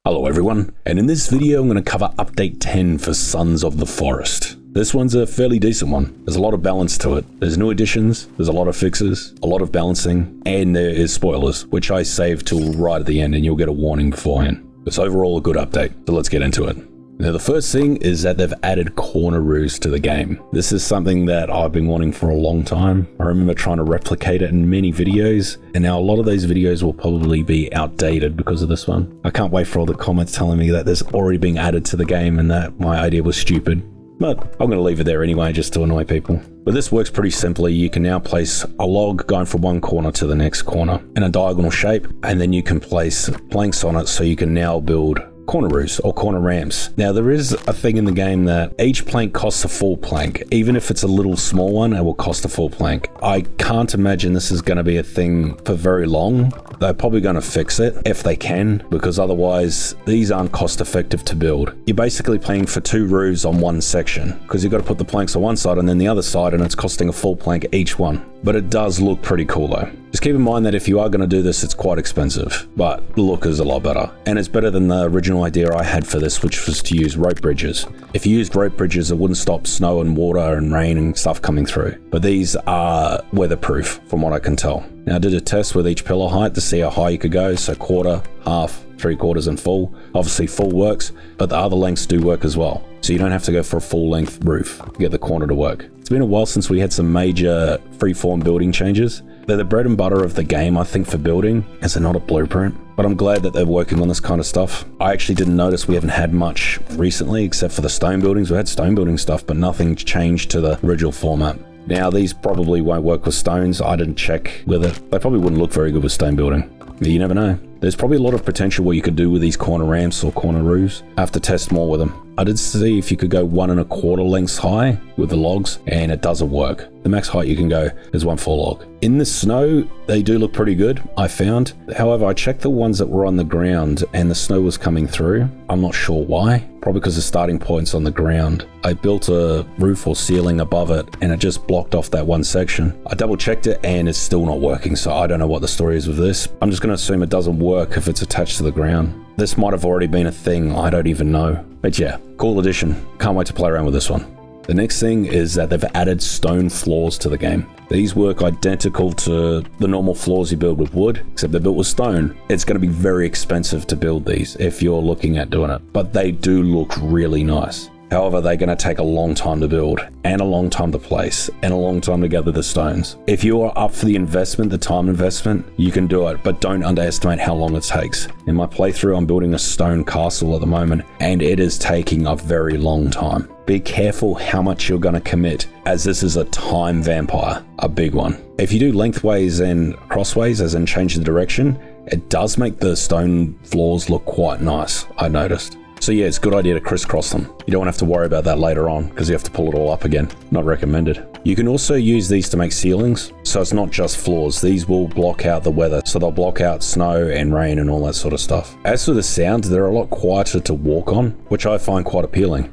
Hello everyone, and in this video I'm going to cover update 10 for Sons of the Forest. This one's a fairly decent one. There's a lot of balance to it. There's new additions, there's a lot of fixes, a lot of balancing, and there is spoilers, which I saved till right at the end and you'll get a warning beforehand. It's overall a good update, so let's get into it. Now the first thing is that they've added corner roofs to the game. This is something that I've been wanting for a long time. I remember trying to replicate it in many videos, and now a lot of those videos will probably be outdated because of this one. I can't wait for all the comments telling me that there's already been added to the game and that my idea was stupid. But I'm going to leave it there anyway just to annoy people. But this works pretty simply. You can now place a log going from one corner to the next corner in a diagonal shape, and then you can place planks on it so you can now build corner roofs or corner ramps. Now there is a thing in the game that each plank costs a full plank. Even if it's a little small one, it will cost a full plank. I can't imagine this is going to be a thing for very long. They're probably going to fix it if they can, because otherwise these aren't cost effective to build. You're basically paying for two roofs on one section because you've got to put the planks on one side and then the other side, and it's costing a full plank each one. But it does look pretty cool though. Just keep in mind that if you are going to do this, it's quite expensive, but the look is a lot better. And it's better than the original idea I had for this, which was to use rope bridges. If you used rope bridges, it wouldn't stop snow and water and rain and stuff coming through. But these are weatherproof from what I can tell. Now I did a test with each pillar height to see how high you could go. So quarter, half, 3/4 and full. Obviously full works, but the other lengths do work as well. So you don't have to go for a full length roof to get the corner to work. It's been a while since we had some major freeform building changes. They're the bread and butter of the game, I think, for building, as they're not a blueprint. But I'm glad that they're working on this kind of stuff. I actually didn't notice we haven't had much recently, except for the stone buildings. We had stone building stuff, but nothing changed to the original format. Now, these probably won't work with stones. I didn't check with it. They probably wouldn't look very good with stone building. But you never know. There's probably a lot of potential what you could do with these corner ramps or corner roofs. I have to test more with them. I did see if you could go 1 1/4 lengths high with the logs, and it doesn't work. The max height you can go is 1 full log. In the snow, they do look pretty good, I found. However, I checked the ones that were on the ground and the snow was coming through. I'm not sure why. Probably because the starting point's on the ground. I built a roof or ceiling above it and it just blocked off that one section. I double checked it and it's still not working, so I don't know what the story is with this. I'm just going to assume it doesn't work if it's attached to the ground. This might have already been a thing, I don't even know. But yeah, cool addition. Can't wait to play around with this one. The next thing is that they've added stone floors to the game. These work identical to the normal floors you build with wood, except they're built with stone. It's going to be very expensive to build these if you're looking at doing it, but they do look really nice. However, they're going to take a long time to build, and a long time to place, and a long time to gather the stones. If you are up for the investment, the time investment, you can do it, but don't underestimate how long it takes. In my playthrough, I'm building a stone castle at the moment, and it is taking a very long time. Be careful how much you're going to commit, as this is a time vampire, a big one. If you do lengthways and crossways, as in change the direction, it does make the stone floors look quite nice, I noticed. So yeah, it's a good idea to crisscross them. You don't have to worry about that later on because you have to pull it all up again. Not recommended. You can also use these to make ceilings. So it's not just floors. These will block out the weather. So they'll block out snow and rain and all that sort of stuff. As for the sound, they're a lot quieter to walk on, which I find quite appealing.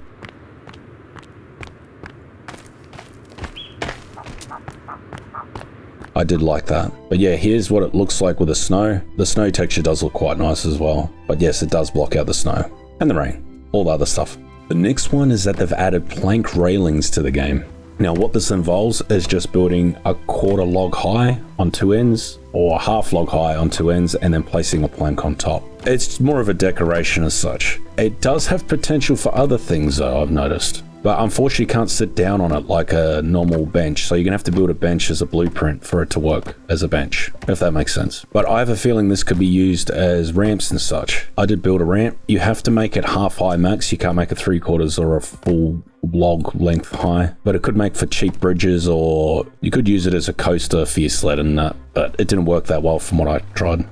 I did like that. But yeah, here's what it looks like with the snow. The snow texture does look quite nice as well. But yes, it does block out the snow. And the rain, all the other stuff. The next one is that they've added plank railings to the game. Now what this involves is just building a 1/4 log high on two ends, or a 1/2 log high on two ends, and then placing a plank on top. It's more of a decoration as such. It does have potential for other things though, I've noticed. But unfortunately you can't sit down on it like a normal bench, so you're gonna have to build a bench as a blueprint for it to work as a bench, if that makes sense. But I have a feeling this could be used as ramps and such. I did build a ramp. You have to make it 1/2 high max. You can't make it 3/4 or a full log length high, but it could make for cheap bridges, or you could use it as a coaster for your sled and that, but it didn't work that well from what I tried.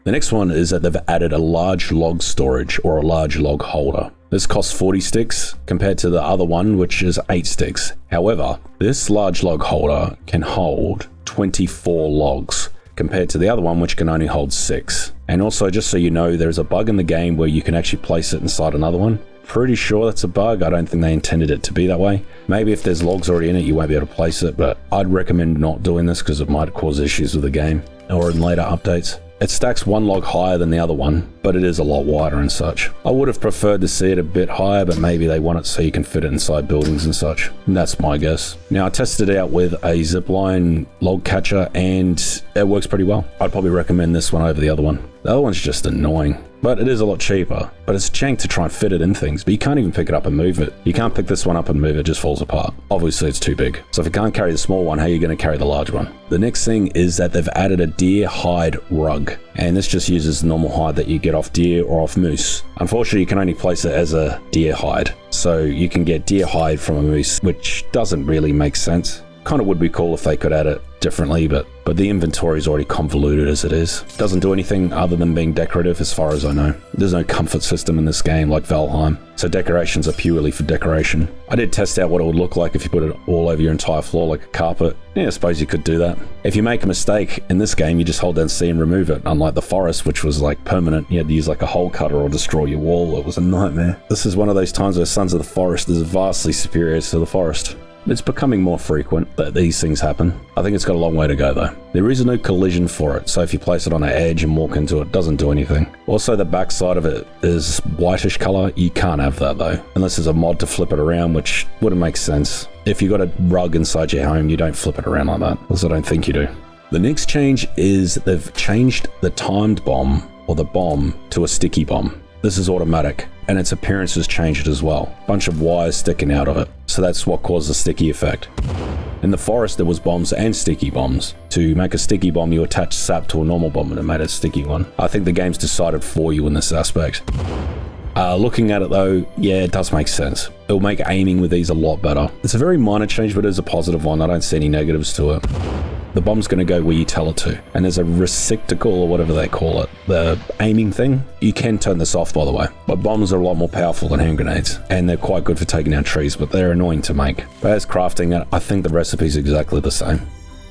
The next one is that they've added a large log storage or a large log holder. This costs 40 sticks compared to the other one, which is 8 sticks. However, this large log holder can hold 24 logs compared to the other one, which can only hold 6. And also, just so you know, there's a bug in the game where you can actually place it inside another one. Pretty sure that's a bug. I don't think they intended it to be that way. Maybe if there's logs already in it, you won't be able to place it, but I'd recommend not doing this because it might cause issues with the game or in later updates. It stacks one log higher than the other one, but it is a lot wider and such. I would have preferred to see it a bit higher, but maybe they want it so you can fit it inside buildings and such. And that's my guess. Now, I tested it out with a zipline log catcher and it works pretty well. I'd probably recommend this one over the other one. The other one's just annoying, but it is a lot cheaper. But it's jank to try and fit it in things, but you can't even pick it up and move it. You can't pick this one up and move it, it just falls apart. Obviously, it's too big. So if you can't carry the small one, how are you going to carry the large one? The next thing is that they've added a deer hide rug, and this just uses the normal hide that you get off deer or off moose. Unfortunately, you can only place it as a deer hide, so you can get deer hide from a moose, which doesn't really make sense. Kind of would be cool if they could add it differently, but the inventory is already convoluted as it is. Doesn't do anything other than being decorative as far as I know. There's no comfort system in this game like Valheim, so decorations are purely for decoration. I did test out what it would look like if you put it all over your entire floor like a carpet. Yeah, I suppose you could do that. If you make a mistake in this game, you just hold down C and remove it, unlike the forest, which was like permanent. You had to use like a hole cutter or destroy your wall. It was a nightmare. This is one of those times where Sons of the Forest is vastly superior to the forest. It's becoming more frequent that these things happen. I think it's got a long way to go though. There is no collision for it, so if you place it on an edge and walk into it, it doesn't do anything. Also, the back side of it is whitish color. You can't have that though, unless there's a mod to flip it around, which wouldn't make sense. If you got a rug inside your home, you don't flip it around like that, because I don't think you do. The next change is they've changed the timed bomb, or the bomb, to a sticky bomb. This is automatic, and its appearance has changed as well. Bunch of wires sticking out of it, so that's what caused the sticky effect. In the forest, there was bombs and sticky bombs. To make a sticky bomb, you attach sap to a normal bomb and it made a sticky one. I think the game's decided for you in this aspect. Looking at it though, yeah, it does make sense. It'll make aiming with these a lot better. It's a very minor change, but it is a positive one. I don't see any negatives to it. The bomb's going to go where you tell it to, and there's a receptacle or whatever they call it, the aiming thing. You can turn this off, by the way, but bombs are a lot more powerful than hand grenades, and they're quite good for taking down trees, but they're annoying to make. But as crafting it, I think the recipe's exactly the same.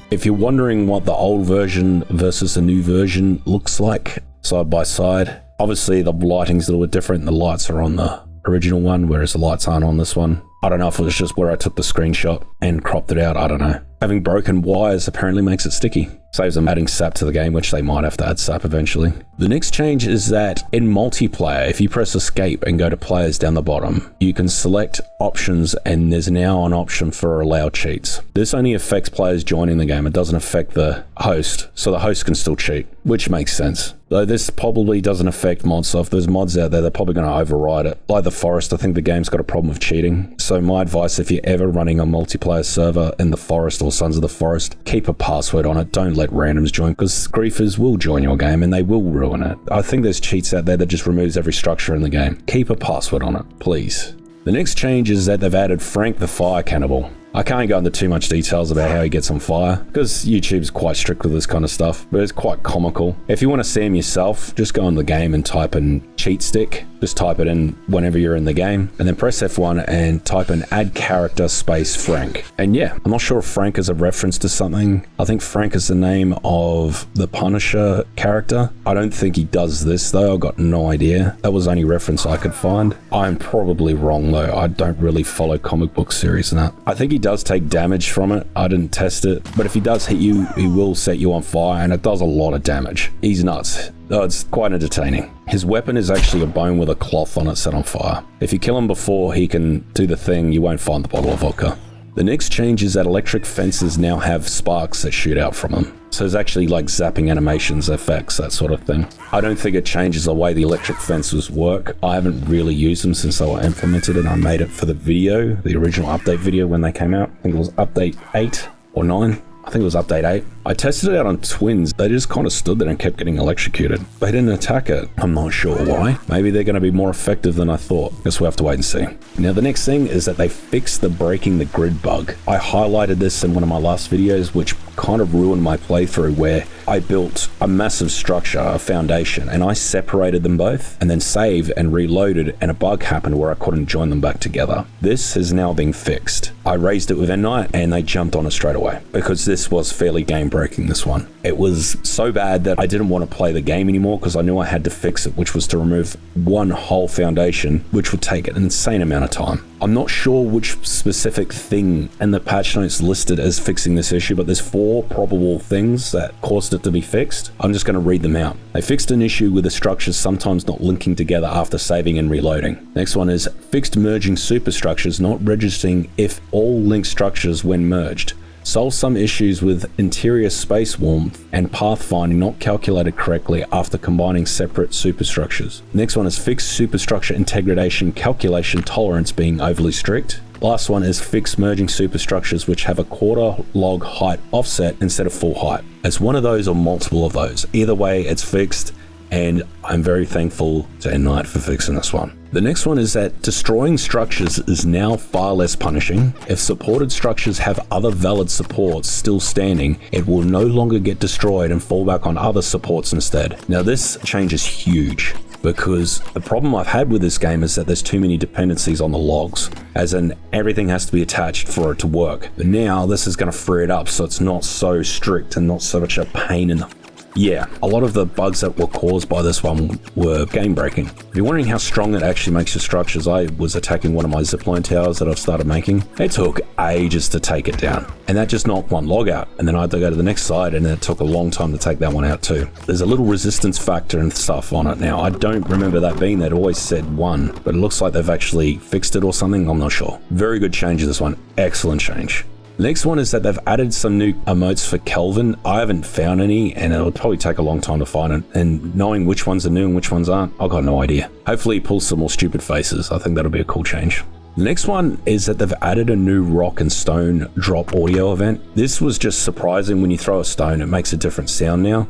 If you're wondering what the old version versus the new version looks like side by side, obviously the lighting's a little bit different. The lights are on the original one, whereas the lights aren't on this one. I don't know if it was just where I took the screenshot and cropped it out, I don't know. Having broken wires apparently makes it sticky. Saves them adding sap to the game, which they might have to add sap eventually. The next change is that in multiplayer, if you press escape and go to players down the bottom, you can select options and there's now an option for allow cheats. This only affects players joining the game. It doesn't affect the host, so the host can still cheat, which makes sense. Though this probably doesn't affect mods, so if there's mods out there, they're probably going to override it. Like the forest, I think the game's got a problem with cheating. So my advice, if you're ever running a multiplayer server in the forest or Sons of the Forest, keep a password on it. Don't let randoms join, because griefers will join your game and they will ruin it. I think there's cheats out there that just removes every structure in the game. Keep a password on it, please. The next change is that they've added Frank the Fire Cannibal. I can't go into too much details about how he gets on fire, because YouTube's quite strict with this kind of stuff, but it's quite comical. If you want to see him yourself, just go in the game and type in cheat stick. Just type it in whenever you're in the game, and then press F1 and type in add character space Frank. And yeah, I'm not sure if Frank is a reference to something. I think Frank is the name of the Punisher character. I don't think he does this though. I've got no idea. That was the only reference I could find. I'm probably wrong though. I don't really follow comic book series and that. I think he does take damage from it. I didn't test it, but if he does hit you, he will set you on fire, and it does a lot of damage. He's nuts. Oh, it's quite entertaining. His weapon is actually a bone with a cloth on it set on fire. If you kill him before he can do the thing, you won't find the bottle of vodka. The next change is that electric fences now have sparks that shoot out from them. So there's actually like zapping animations, effects, that sort of thing. I don't think it changes the way the electric fences work. I haven't really used them since they were implemented, and I made it for the video, the original update video when they came out. I think it was update 8 or 9. I think it was update 8. I tested it out on twins. They just kind of stood there and kept getting electrocuted. They didn't attack it. I'm not sure why. Maybe they're going to be more effective than I thought. Guess we'll have to wait and see. Now, the next thing is that they fixed the breaking the grid bug. I highlighted this in one of my last videos, which kind of ruined my playthrough, where I built a massive structure, a foundation, and I separated them both and then saved and reloaded, and a bug happened where I couldn't join them back together. This has now been fixed. I raised it with Night and they jumped on it straight away, because this was fairly game breaking, this one. It was so bad that I didn't want to play the game anymore because I knew I had to fix it, which was to remove one whole foundation, which would take an insane amount of time. I'm not sure which specific thing in the patch notes listed as fixing this issue, but there's 4 probable things that caused it to be fixed. I'm just going to read them out. They fixed an issue with the structures sometimes not linking together after saving and reloading. Next one is fixed merging superstructures not registering if all linked structures when merged. Solve some issues with interior space warmth and pathfinding not calculated correctly after combining separate superstructures. Next one is fixed superstructure integration calculation tolerance being overly strict. Last one is fixed merging superstructures which have a quarter log height offset instead of full height. It's one of those or multiple of those. Either way, it's fixed, and I'm very thankful to N-Knight for fixing this one. The next one is that destroying structures is now far less punishing. If supported structures have other valid supports still standing, it will no longer get destroyed and fall back on other supports instead. Now this change is huge, because the problem I've had with this game is that there's too many dependencies on the logs, as in everything has to be attached for it to work. But now this is going to free it up so it's not so strict and not so much a pain in the... Yeah, a lot of the bugs that were caused by this one were game breaking. If you're wondering how strong it actually makes your structures, I was attacking one of my zipline towers that I've started making. It took ages to take it down, and that just knocked one log out, and then I had to go to the next side, and it took a long time to take that one out too. There's a little resistance factor and stuff on it now. I don't remember that being there. It always said 1, but it looks like they've actually fixed it or something. I'm not sure. Very good change in this one. Excellent change. The next one is that they've added some new emotes for Kelvin. I haven't found any, and it'll probably take a long time to find it. And knowing which ones are new and which ones aren't, I've got no idea. Hopefully he pulls some more stupid faces. I think that'll be a cool change. The next one is that they've added a new rock and stone drop audio event. This was just surprising. When you throw a stone, it makes a different sound now.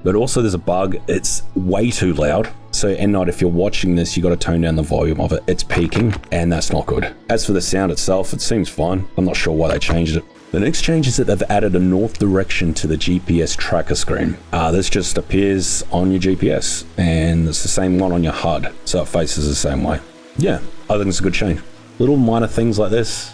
But also there's a bug. It's way too loud. So N-Knight, if you're watching this, you got to tone down the volume of it. It's peaking, and that's not good. As for the sound itself, it seems fine. I'm not sure why they changed it. The next change is that they've added a north direction to the GPS tracker screen. This just appears on your GPS, and it's the same one on your HUD, so it faces the same way. Yeah, I think it's a good change. Little minor things like this,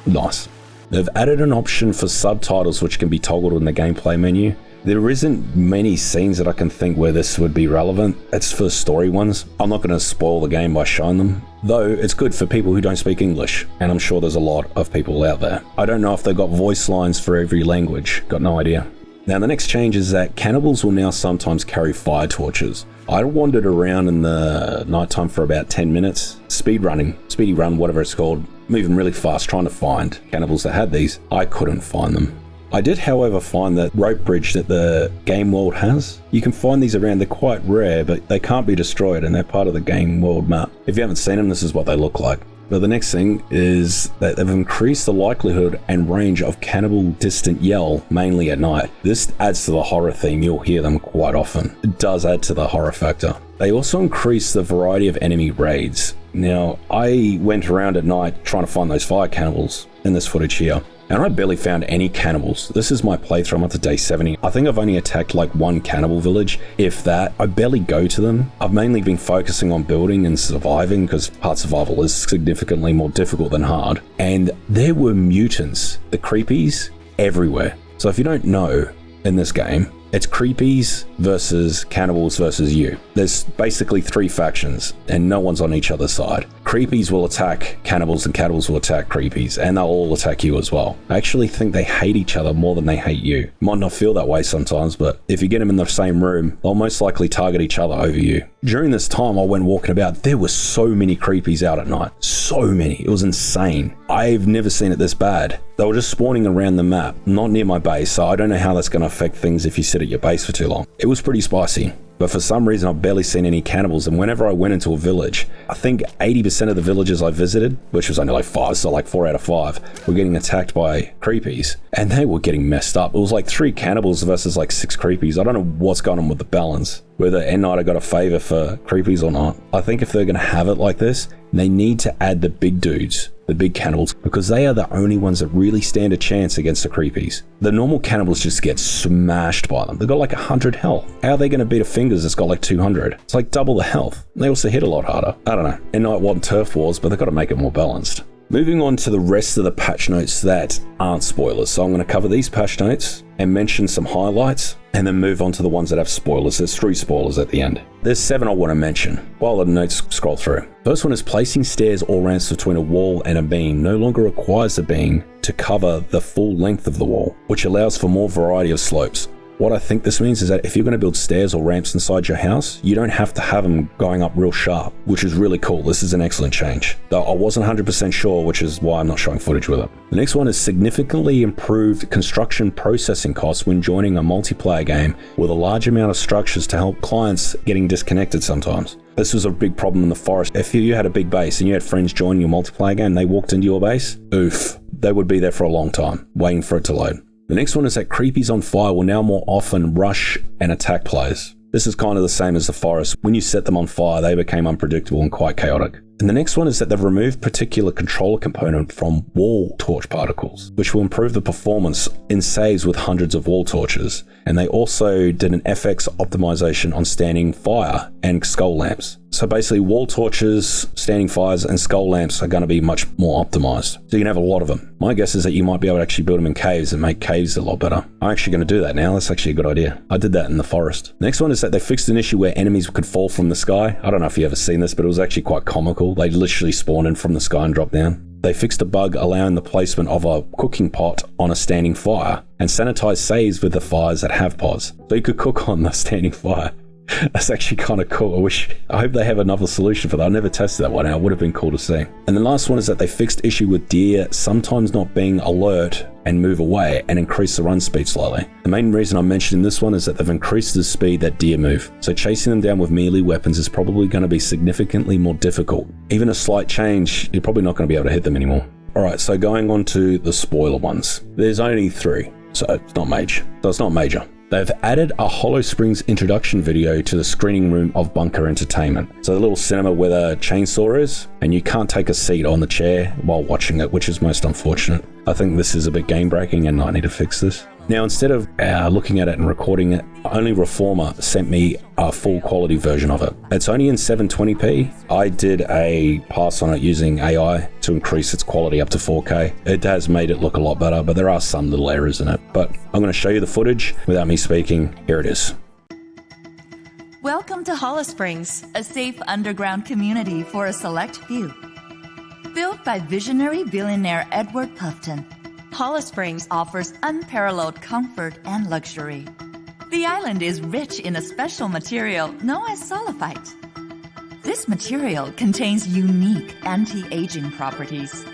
nice. They've added an option for subtitles which can be toggled in the gameplay menu. There isn't many scenes that I can think where this would be relevant. It's for story ones. I'm not going to spoil the game by showing them, though it's good for people who don't speak English, and I'm sure there's a lot of people out there. I don't know if they've got voice lines for every language, got no idea. Now the next change is that cannibals will now sometimes carry fire torches. I wandered around in the nighttime for about 10 minutes, speedy run, whatever it's called, moving really fast trying to find cannibals that had these. I couldn't find them. I did, however, find that rope bridge that the game world has. You can find these around. They're quite rare, but they can't be destroyed, and they're part of the game world map. If you haven't seen them, this is what they look like. But the next thing is that they've increased the likelihood and range of cannibal distant yell, mainly at night. This adds to the horror theme. You'll hear them quite often. It does add to the horror factor. They also increase the variety of enemy raids. Now, I went around at night trying to find those fire cannibals in this footage here, and I barely found any cannibals. This is my playthrough. I'm up to day 70. I think I've only attacked like one cannibal village, if that. I barely go to them. I've mainly been focusing on building and surviving, because hard survival is significantly more difficult than hard. And there were mutants, the creepies, everywhere. So if you don't know, in this game, it's creepies versus cannibals versus you. There's basically 3 factions, and no one's on each other's side. Creepies will attack cannibals, and cannibals will attack creepies, and they'll all attack you as well. I actually think they hate each other more than they hate you. Might not feel that way sometimes, but if you get them in the same room, they'll most likely target each other over you. During this time I went walking about, there were so many creepies out at night. So many. It was insane. I've never seen it this bad. They were just spawning around the map, not near my base, so I don't know how that's going to affect things if you sit at your base for too long. It was pretty spicy. But for some reason, I've barely seen any cannibals, and whenever I went into a village, I think 80% of the villages I visited, which was only like 5, so like 4 out of 5, were getting attacked by creepies, and they were getting messed up. It was like 3 cannibals versus like 6 creepies. I don't know what's going on with the balance, whether N-Knight got a favor for creepies or not. I think if they're going to have it like this, they need to add the big dudes, the big cannibals, because they are the only ones that really stand a chance against the creepies. The normal cannibals just get smashed by them. They've got like 100 health. How are they going to beat a fingers that's got like 200? It's like double the health. They also hit a lot harder. I don't know. N-Knight want turf wars, but they've got to make it more balanced. Moving on to the rest of the patch notes that aren't spoilers. So I'm going to cover these patch notes and mention some highlights and then move on to the ones that have spoilers. There's 3 spoilers at the end. There's 7 I want to mention while the notes scroll through. First one is placing stairs or ramps between a wall and a beam no longer requires the beam to cover the full length of the wall, which allows for more variety of slopes. What I think this means is that if you're going to build stairs or ramps inside your house, you don't have to have them going up real sharp, which is really cool. This is an excellent change. Though I wasn't 100% sure, which is why I'm not showing footage with it. The next one is significantly improved construction processing costs when joining a multiplayer game with a large amount of structures to help clients getting disconnected sometimes. This was a big problem in the forest. If you had a big base and you had friends join your multiplayer game, they walked into your base, oof, they would be there for a long time, waiting for it to load. The next one is that creepies on fire will now more often rush and attack players. This is kind of the same as the forest. When you set them on fire, they became unpredictable and quite chaotic. And the next one is that they've removed particular controller component from wall torch particles, which will improve the performance in saves with hundreds of wall torches. And they also did an FX optimization on standing fire and skull lamps. So basically wall torches, standing fires, and skull lamps are going to be much more optimized. So you can have a lot of them. My guess is that you might be able to actually build them in caves and make caves a lot better. I'm actually going to do that now. That's actually a good idea. I did that in the forest. Next one is that they fixed an issue where enemies could fall from the sky. I don't know if you've ever seen this, but it was actually quite comical. They literally spawn in from the sky and drop down. They fixed a bug allowing the placement of a cooking pot on a standing fire and sanitized saves with the fires that have pots. So you could cook on the standing fire. That's actually kind of cool. I hope they have another solution for that. I never tested that one out. It would have been cool to see. And the last one is that they fixed issue with deer sometimes not being alert and move away and increase the run speed slightly. The main reason I'm mentioning this one is that they've increased the speed that deer move. So chasing them down with melee weapons is probably going to be significantly more difficult. Even a slight change, you're probably not going to be able to hit them anymore. Alright, so going on to the spoiler ones. There's only 3, so it's not major. They've added a Holosprings introduction video to the screening room of Bunker Entertainment. So the little cinema where the chainsaw is, and you can't take a seat on the chair while watching it, which is most unfortunate. I think this is a bit game breaking and I need to fix this. Now, instead of looking at it and recording it, only Reformer sent me a full quality version of it. It's only in 720p. I did a pass on it using AI to increase its quality up to 4K. It has made it look a lot better, but there are some little errors in it. But I'm going to show you the footage without me speaking. Here it is. Welcome to Holosprings, a safe underground community for a select few. Built by visionary billionaire Edward Puffton, Holosprings offers unparalleled comfort and luxury. The island is rich in a special material known as solophyte. This material contains unique anti-aging properties.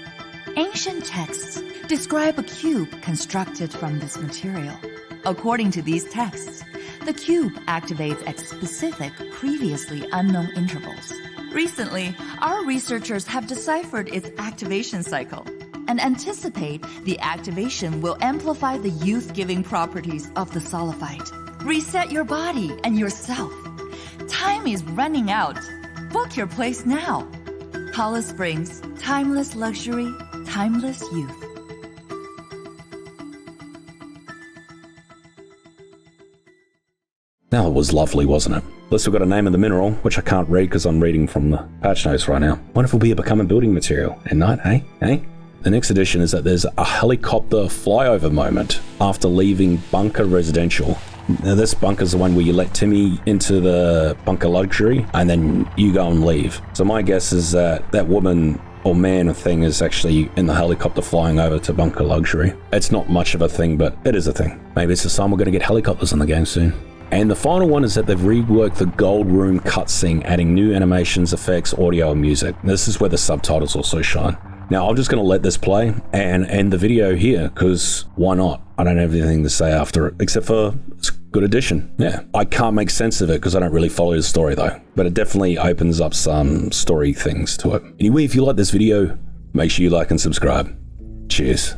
Ancient texts describe a cube constructed from this material. According to these texts, the cube activates at specific, previously unknown intervals. Recently, our researchers have deciphered its activation cycle and anticipate the activation will amplify the youth-giving properties of the solophyte. Reset your body and yourself. Time is running out. Book your place now. Holosprings, timeless luxury, timeless youth. Now it was lovely, wasn't it? At least we've got a name of the mineral, which I can't read because I'm reading from the patch notes right now. Wonder if it'll become a building material at night, eh? The next addition is that there's a helicopter flyover moment after leaving Bunker Residential. Now this bunker's the one where you let Timmy into the Bunker Luxury and then you go and leave. So my guess is that that woman or man thing is actually in the helicopter flying over to Bunker Luxury. It's not much of a thing, but it is a thing. Maybe it's a sign we're going to get helicopters in the game soon. And the final one is that they've reworked the Gold Room cutscene, adding new animations, effects, audio, and music. This is where the subtitles also shine. Now, I'm just going to let this play and end the video here, because why not? I don't have anything to say after it, except for it's a good addition. Yeah, I can't make sense of it because I don't really follow the story though, but it definitely opens up some story things to it. Anyway, if you like this video, make sure you like and subscribe. Cheers.